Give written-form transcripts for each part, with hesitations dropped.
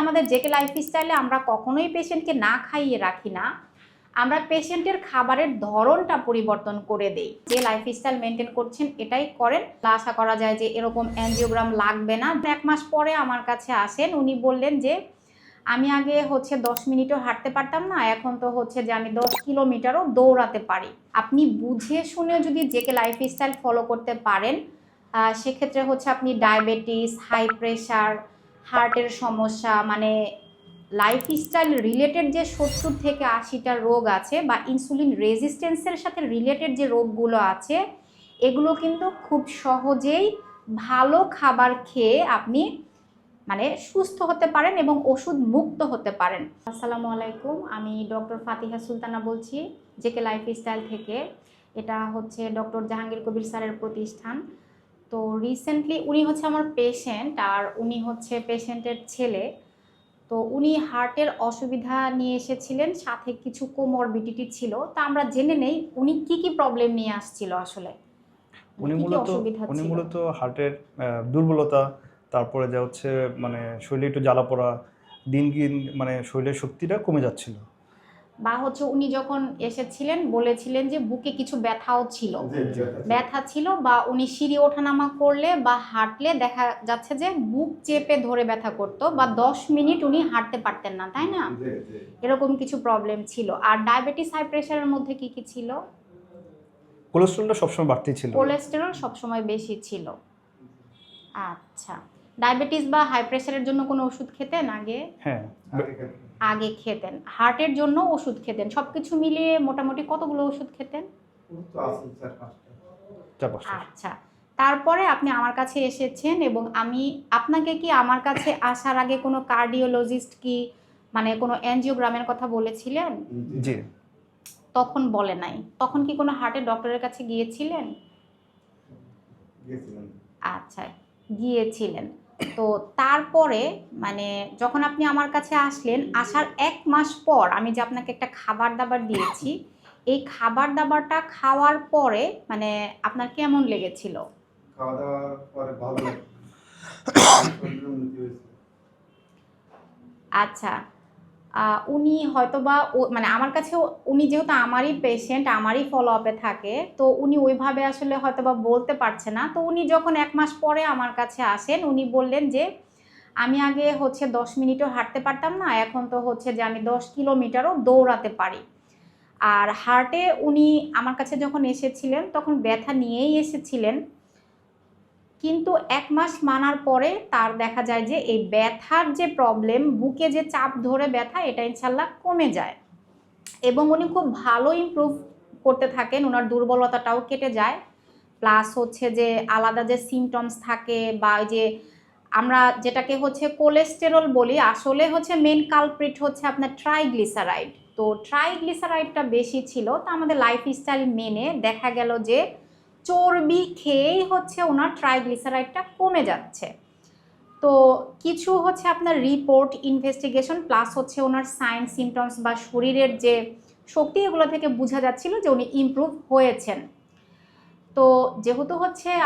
আমাদের জেকে লাইফস্টাইলে আমরা কখনোই পেশেন্টকে না খাইয়ে রাখি না, আমরা পেশেন্টের খাবারের ধরনটা পরিবর্তন করে দেই। যে লাইফস্টাইল মেনটেন করছেন এটাই করেন, আশা করা যায় যে এরকম অ্যাঞ্জিওগ্রাম লাগবে না। 1 মাস পরে আমার কাছে আসেন, উনি বললেন যে আমি আগে 10 মিনিটও হাঁটতে পারতাম না, এখন তো যে আমি 10 কিলোমিটারও দৌড়াতে পারি। আপনি বুঝে শুনে যদি জেকে লাইফস্টাইল ফলো করতে পারেন, সেক্ষেত্রে আপনি ডায়াবেটিস, হাই প্রেশার, হার্টের সমস্যা, মানে লাইফস্টাইল রিলেটেড যে 70 থেকে 80টা রোগ আছে বা ইনসুলিন রেজিস্ট্যান্সের সাথে রিলেটেড যে রোগগুলো আছে, এগুলো কিন্তু খুব সহজেই ভালো খাবার খেয়ে আপনি মানে সুস্থ হতে পারেন এবং ওষুধ মুক্ত হতে পারেন। আসসালামু আলাইকুম, আমি ডক্টর ফাতিহা সুলতানা বলছি জেকে লাইফস্টাইল থেকে। এটা ডক্টর জাহাঙ্গীর কবির স্যারের প্রতিষ্ঠান। তো রিসেন্টলি উনি আমার পেশেন্ট, আর উনি পেশেন্টের ছেলে। তো উনি হার্টের অসুবিধা নিয়ে এসেছিলেন, সাথে কিছু কোমরবিডিটি ছিল। তা আমরা জেনে নেই উনি কি কি প্রবলেম নিয়ে আসছিল। আসলে উনি মূলত হার্টের দুর্বলতা, তারপরে যা মানে শরীরে একটু জ্বালা পোড়া, দিন দিন মানে শরীরের শক্তিটা কমে যাচ্ছিল। বা উনি যখন এসেছিলেন বলেছিলেন যে বুকে কিছু ব্যথাও ছিল, ব্যথা ছিল, বা উনি সিঁড়ি ওঠানামা করলে বা হাঁটলে দেখা যাচ্ছে যে বুক চেপে ধরে ব্যথা করতো, বা 10 মিনিট উনি হাঁটতে পারতেন না, তাই না? এরকম কিছু প্রবলেম ছিল। আর ডায়াবেটিস, হাই প্রেশারের মধ্যে কি কি ছিল? কোলেস্টেরলটা সবসময় বাড়তি ছিল। কোলেস্টেরল সবসময় বেশি ছিল। আচ্ছা, ডায়াবেটিস বা হাই প্রেশারের জন্য কোনো ওষুধ খেতেন আগে? হ্যাঁ, আগে খেতেন। হার্টের জন্য ওষুধ খেতেন। সবকিছু মিলিয়ে মোটামুটি কতগুলো ওষুধ খেতেন? আচ্ছা, তারপরে আপনি আমার কাছে এসেছেন এবং আমি আপনাকে কি আমার কাছে আসার আগে কোনো কার্ডিওলজিস্ট কি মানে কোনো অ্যাঞ্জিওগ্রামের কথা বলেছিলেন? জি। তখন বলে নাই। তখন কি কোনো হার্টের ডক্টরের কাছে গিয়েছিলেন? আচ্ছা, গিয়েছিলেন। তো তারপরে মানে যখন আপনি আমার কাছে আসলেন, আসার 1 মাস পর আমি যে আপনাকে একটা খাবার দাবার দিয়েছি, এই খাবার দাবারটা খাওয়ার পরে মানে আপনার কেমন লেগেছিল? খাওয়া দাওয়ার পরে ভালো লাগে। আচ্ছা, উনি হয়তোবা মানে আমার কাছে, উনি যেহেতু আমারই পেশেন্ট, আমারই ফলো আপে থাকে, তো উনি ওইভাবে আসলে হয়তোবা বলতে পারছে না। তো উনি যখন 1 মাস পরে আমার কাছে আসেন, উনি বললেন যে আমি আগে 10 মিনিটও হাঁটতে পারতাম না, এখন তো যে আমি 10 কিলোমিটারও দৌড়াতে পারি। আর হার্টে উনি আমার কাছে যখন এসেছিলেন তখন ব্যথা নিয়েই এসেছিলেন, কিন্তু 1 মাস মানার পরে তার দেখা যায় যে এই ব্যথার যে প্রবলেম, বুকে যে চাপ ধরে ব্যথা, এটা ইনশাল্লাহ কমে যায় এবং উনি খুব ভালো ইমপ্রুভ করতে থাকেন। ওনার দুর্বলতাটাও কেটে যায়। প্লাস যে আলাদা যে সিমটমস থাকে বা যে আমরা যেটাকে কোলেস্টেরল বলি, আসলে মেন কালপ্রিট আপনার ট্রাইগ্লিসারাইড। তো ট্রাইগ্লিসারাইডটা বেশি ছিল। তো আমাদের লাইফস্টাইল মেনে দেখা গেল যে চর্বি খেয়েই ওনার ট্রাইগ্লিসারাইডটা কমে যাচ্ছে। তো কিছু আপনার রিপোর্ট, ইনভেস্টিগেশন প্লাস ওনার সাইন সিমটমস বা শরীরের যে শক্তি, এগুলো থেকে বোঝা যাচ্ছিল যে উনি ইমপ্রুভ হয়েছেন। তো যেহেতু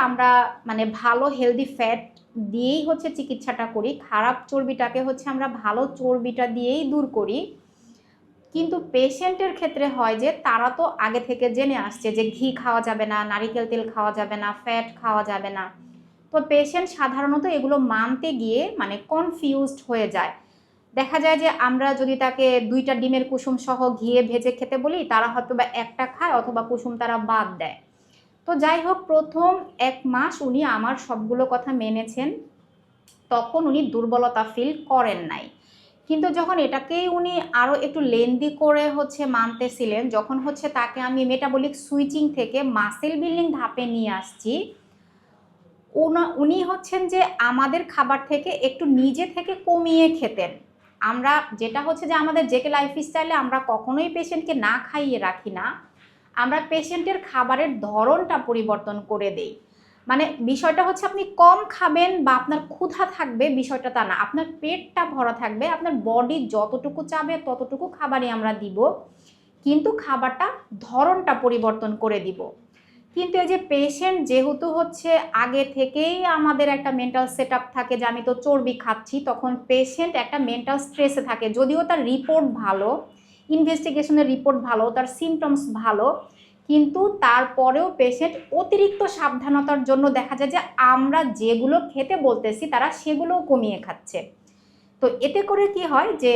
আমরা মানে ভালো হেলদি ফ্যাট দিয়েই চিকিৎসাটা করি, খারাপ চর্বিটাকে আমরা ভালো চর্বিটা দিয়েই দূর করি। কিন্তু পেশেন্টের ক্ষেত্রে হয় যে তারা তো আগে থেকে জেনে আসছে যে ঘি খাওয়া যাবে না, নারিকেল তেল খাওয়া যাবে না, ফ্যাট খাওয়া যাবে না। তো পেশেন্ট সাধারণত এগুলো মানতে গিয়ে মানে কনফিউজড হয়ে যায়। দেখা যায় যে আমরা যদি তাকে 2টা ডিমের কুসুম সহ ঘিয়ে ভেজে খেতে বলি, তারা হয়তো বা একটা খায় অথবা কুসুম তারা বাদ দেয়। তো যাই হোক, প্রথম 1 মাস উনি আমার সবগুলো কথা মেনেছেন, তখন উনি দুর্বলতা ফিল করেন নাই। কিন্তু যখন এটাকেই উনি আরও একটু লেন্দি করে মানতেছিলেন, যখন তাকে আমি মেটাবলিক সুইচিং থেকে মাসেল বিল্ডিং ধাপে নিয়ে আসছি, উনি যে আমাদের খাবার থেকে একটু নিজে থেকে কমিয়ে খেতেন। আমরা যেটা যে আমাদের জেকে লাইফস্টাইলে আমরা কখনোই পেশেন্টকে না খাইয়ে রাখি না, আমরা পেশেন্টের খাবারের ধরনটা পরিবর্তন করে দেই। মানে বিষয়টা আপনি কম খাবেন বা আপনার ক্ষুধা থাকবে, বিষয়টা তা না। আপনার পেটটা ভরা থাকবে, আপনার বডি যতটুকু চাবে ততটুকু খাবারই আমরা দিব, কিন্তু খাবারটা ধরনটা পরিবর্তন করে দিব। কিন্তু এই যে পেশেন্ট যেহেতু হচ্ছে আগে থেকেই আমাদের একটা মেন্টাল সেট আপ থাকে যে আমি তো চর্বি খাচ্ছি, তখন পেশেন্ট একটা মেন্টাল স্ট্রেসে থাকে। যদিও তার রিপোর্ট ভালো, ইনভেস্টিগেশনের রিপোর্ট ভালো, তার সিমটমস ভালো, কিন্তু তারপরেও পেশেন্ট অতিরিক্ত সাবধানতার জন্য দেখা যায় যে আমরা যেগুলো খেতে বলতেছি তারা সেগুলোও কমিয়ে খাচ্ছে। তো এতে করে কি হয় যে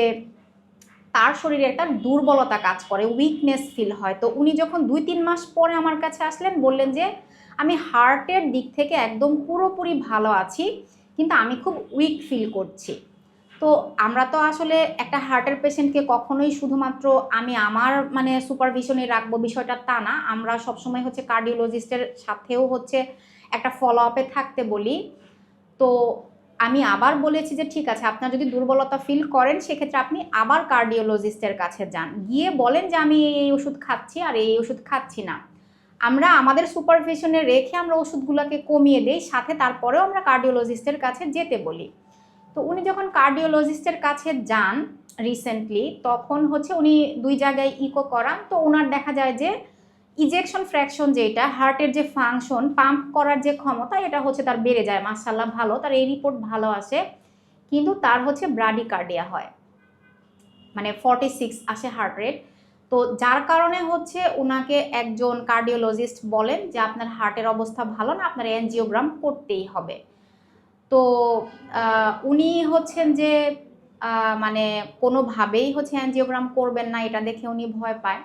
তার শরীরে একটা দুর্বলতা কাজ করে, উইকনেস ফিল হয়। তো উনি যখন 2-3 মাস পরে আমার কাছে আসলেন, বললেন যে আমি হার্টের দিক থেকে একদম পুরোপুরি ভালো আছি, কিন্তু আমি খুব উইক ফিল করছি। তো আমরা তো আসলে একটা হার্টের পেশেন্টকে কখনোই শুধুমাত্র আমি আমার মানে সুপারভিশনে রাখবো বিষয়টা তা না, আমরা সবসময় হচ্ছে কার্ডিওলজিস্টের সাথেও হচ্ছে একটা ফলো আপে থাকতে বলি। তো আমি আবার বলেছি যে ঠিক আছে, আপনার যদি দুর্বলতা ফিল করেন সেক্ষেত্রে আপনি আবার কার্ডিওলজিস্টের কাছে যান, গিয়ে বলেন যে আমি এই ওষুধ খাচ্ছি আর এই ওষুধ খাচ্ছি না। আমরা আমাদের সুপারভিশনে রেখে আমরা ওষুধগুলোকে কমিয়ে দিই, সাথে তারপরেও আমরা কার্ডিওলজিস্টের কাছে যেতে বলি। তো উনি যখন কার্ডিওলজিস্টের কাছে যান রিসেন্টলি, তখন হচ্ছে উনি 2 জায়গায় ইকো করান। তো ওনার দেখা যায় যে ইজেকশন ফ্র্যাকশন, যেটা হার্টের যে ফাংশন, পাম্প করার যে ক্ষমতা, এটা হচ্ছে তার বেড়ে যায়। মাশাআল্লাহ ভালো, তার এই রিপোর্ট ভালো আসে, কিন্তু তার হচ্ছে ব্রাডিকার্ডিয়া হয়, মানে 46 আসে হার্ট রেট। তো যার কারণে হচ্ছে ওনাকে একজন কার্ডিওলজিস্ট বলেন যে আপনার হার্টের অবস্থা ভালো না, আপনার এনজিওগ্রাম করতেই হবে। তো উনি হচ্ছেন যে মানে কোনোভাবেই হচ্ছে অ্যাঞ্জিওগ্রাম করবেন না, এটা দেখে উনি ভয় পায়।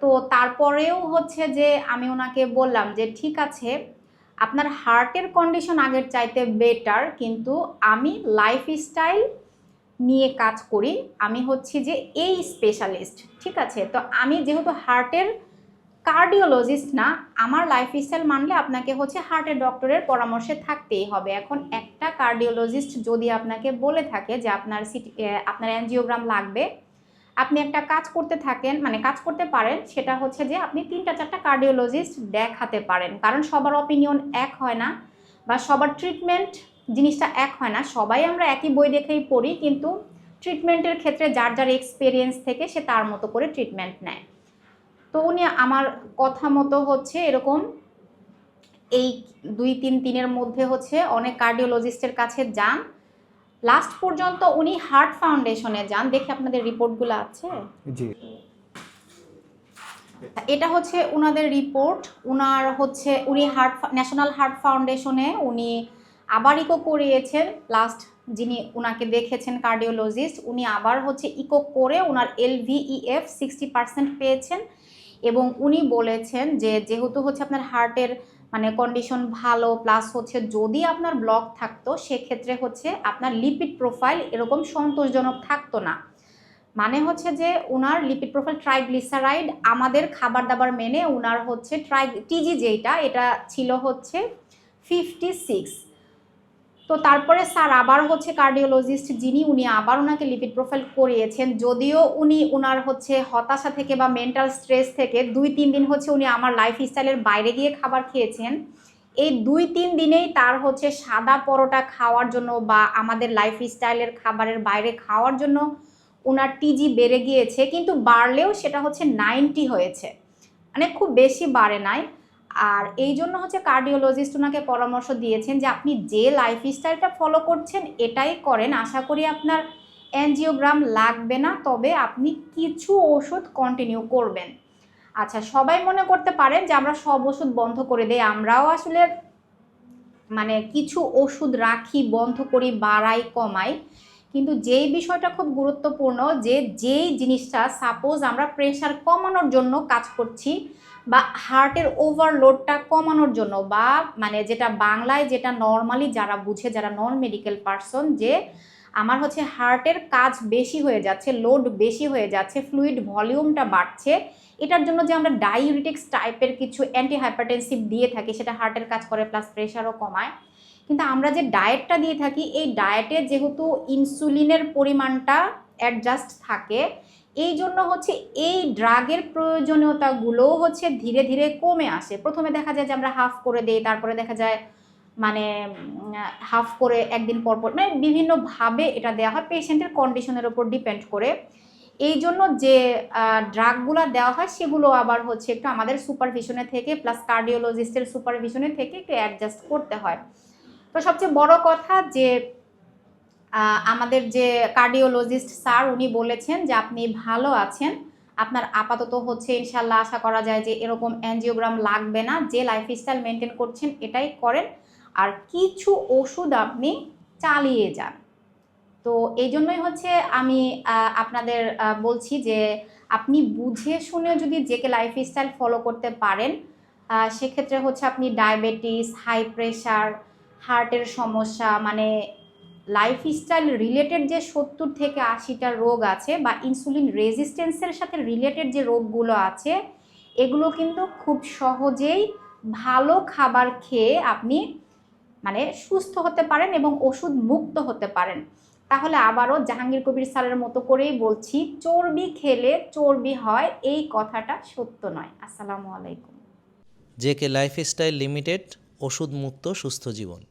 তো তারপরেও হচ্ছে যে আমি ওনাকে বললাম যে ঠিক আছে, আপনার হার্টের কন্ডিশন আগের চাইতে বেটার, কিন্তু আমি লাইফস্টাইল নিয়ে কাজ করি, আমি হচ্ছি যে এই স্পেশালিস্ট, ঠিক আছে? তো আমি যেহেতু হার্টের কার্ডিওলজিস্ট না, আমার লাইফস্টাইল মানলে আপনাকে হচ্ছে হার্টের ডক্টরের পরামর্শে থাকতেই হবে। এখন একটা কার্ডিওলজিস্ট যদি আপনাকে বলে থাকে যে আপনার অ্যাঞ্জিওগ্রাম লাগবে, আপনি একটা কাজ করতে থাকেন, মানে কাজ করতে পারেন, সেটা হচ্ছে যে আপনি 3-4টা কার্ডিওলজিস্ট দেখাতে পারেন। কারণ সবার অপিনিয়ন এক হয় না, বা সবার ট্রিটমেন্ট জিনিসটা এক হয় না। সবাই আমরা একই বই দেখেই পড়ি, কিন্তু ট্রিটমেন্টের ক্ষেত্রে যার যার এক্সপিরিয়েন্স থেকে সে তার মতো করে ট্রিটমেন্ট নেয়। তো উনি আমার কথা মতো হচ্ছে এরকম এই 2-3 দিনের মধ্যে হচ্ছে অনেক কার্ডিওলজিস্টের কাছে যান। লাস্ট পর্যন্ত উনি হার্ট ফাউন্ডেশনে যান। দেখি আপনাদের রিপোর্টগুলো আছে। জি, এটা হচ্ছে ওনাদের রিপোর্ট। উনার হচ্ছে উনি ন্যাশনাল হার্ট ফাউন্ডেশনে উনি আবার ইকো করিয়েছেন। লাস্ট যিনি উনাকে দেখেছেন কার্ডিওলজিস্ট, উনি আবার হচ্ছে ইকো করে ওনার LVEF 60% পেয়েছেন। এবং উনি বলেছেন যে যেহেতু হচ্ছে আপনার হার্টের মানে কন্ডিশন ভালো, প্লাস হচ্ছে যদি আপনার ব্লক থাকতো সেক্ষেত্রে হচ্ছে আপনার লিপিড প্রোফাইল এরকম সন্তোষজনক থাকতো না। মানে হচ্ছে যে ওনার লিপিড প্রোফাইল ট্রাইগ্লিসারাইড আমাদের খাবার দাবার মেনে ওনার হচ্ছে টিজি যেটা, এটা ছিল হচ্ছে 56। তো তারপরে স্যার আবার হচ্ছে কার্ডিওলজিস্ট যিনি, উনি আবার ওনাকে লিপিড প্রোফাইল করিয়েছেন। যদিও উনি ওনার হচ্ছে হতাশা থেকে বা মেন্টাল স্ট্রেস থেকে 2-3 দিন হচ্ছে উনি আমার লাইফস্টাইলের বাইরে গিয়ে খাবার খেয়েছেন। এই 2-3 দিনেই তার হচ্ছে সাদা পরোটা খাওয়ার জন্য বা আমাদের লাইফস্টাইলের খাবারের বাইরে খাওয়ার জন্য ওনার টিজি বেড়ে গিয়েছে, কিন্তু বাড়লেও সেটা হচ্ছে 90 হয়েছে, মানে খুব বেশি বাড়ে নাই। আর এই জন্য হচ্ছে কার্ডিওলজিস্ট ওনাকে পরামর্শ দিয়েছেন যে আপনি যে লাইফস্টাইলটা ফলো করছেন এটাই করেন, আশা করি আপনার অ্যাঞ্জিওগ্রাম লাগবে না, তবে আপনি কিছু ওষুধ কন্টিনিউ করবেন। আচ্ছা, সবাই মনে করতে পারেন যে আমরা সব ওষুধ বন্ধ করে দেই, আমরাও আসলে মানে কিছু ওষুধ রাখি, বন্ধ করি, বাড়াই, কমাই। কিন্তু যেই বিষয়টা খুব গুরুত্বপূর্ণ, যে যেই জিনিসটা সাপোজ আমরা প্রেশার কমানোর জন্য কাজ করছি বা হার্টের ওভারলোডটা কমানোর জন্য, বা মানে যেটা বাংলায় যেটা নর্মালি যারা বুঝে, যারা নন মেডিকেল পারসন, যে আমার হচ্ছে হার্টের কাজ বেশি হয়ে যাচ্ছে, লোড বেশি হয়ে যাচ্ছে, ফ্লুইড ভলিউমটা বাড়ছে, এটার জন্য যে আমরা ডাইউরেটিক্স টাইপের কিছু অ্যান্টি হাইপারটেনসিভ দিয়ে থাকি, সেটা হার্টের কাজ করে প্লাস প্রেশারও কমায়। কিন্তু আমরা যে ডায়েটটা দিয়ে থাকি, এই ডায়েটে যেহেতু ইনসুলিনের পরিমাণটা অ্যাডজাস্ট থাকে, এই জন্য হচ্ছে এই ড্রাগের প্রয়োজনীয়তাগুলো হচ্ছে ধীরে ধীরে কমে আসে। প্রথমে দেখা যায় যে আমরা হাফ করে দিই, তারপরে দেখা যায় মানে হাফ করে একদিন পর পর, মানে বিভিন্নভাবে এটা দেওয়া হয় পেশেন্টের কন্ডিশনের উপর ডিপেন্ড করে। এই জন্য যে ড্রাগগুলো দেওয়া হয় সেগুলো আবার হচ্ছে একটু আমাদের সুপারভিশনে থেকে প্লাস কার্ডিওলজিস্টের সুপারভিশনে থেকে একটু অ্যাডজাস্ট করতে হয়। তো সবচেয়ে বড় কথা যে আমাদের যে কার্ডিওলজিস্ট স্যার উনি বলেছেন যে আপনি ভালো আছেন, আপনার আপাতত হচ্ছে ইনশাল্লাহ আশা করা যায় যে এরকম অ্যাঞ্জিওগ্রাম লাগবে না, যে লাইফস্টাইল মেনটেন করছেন এটাই করেন, আর কিছু ওষুধ আপনি চালিয়ে যান। তো এই জন্যই হচ্ছে আমি আপনাদের বলছি যে আপনি বুঝে শুনে যদি জেকে লাইফস্টাইল ফলো করতে পারেন, সেক্ষেত্রে হচ্ছে আপনি ডায়াবেটিস, হাই প্রেশার, হার্টের সমস্যা, মানে লাইফস্টাইল রিলেটেড যে 70 থেকে 80টা রোগ আছে বা ইনসুলিন রেজিস্ট্যান্সের সাথে রিলেটেড যে রোগগুলো আছে, এগুলো কিন্তু খুব সহজেই ভালো খাবার খেয়ে আপনি মানে সুস্থ হতে পারেন এবং ওষুধ মুক্ত হতে পারেন। তাহলে আবারও জাহাঙ্গীর কবির স্যারের মতো করেই বলছি, চর্বি খেলে চর্বি হয় এই কথাটা সত্য নয়। আসসালামু আলাইকুম। জেকে লাইফস্টাইল লিমিটেড, ওষুধ মুক্ত সুস্থ জীবন।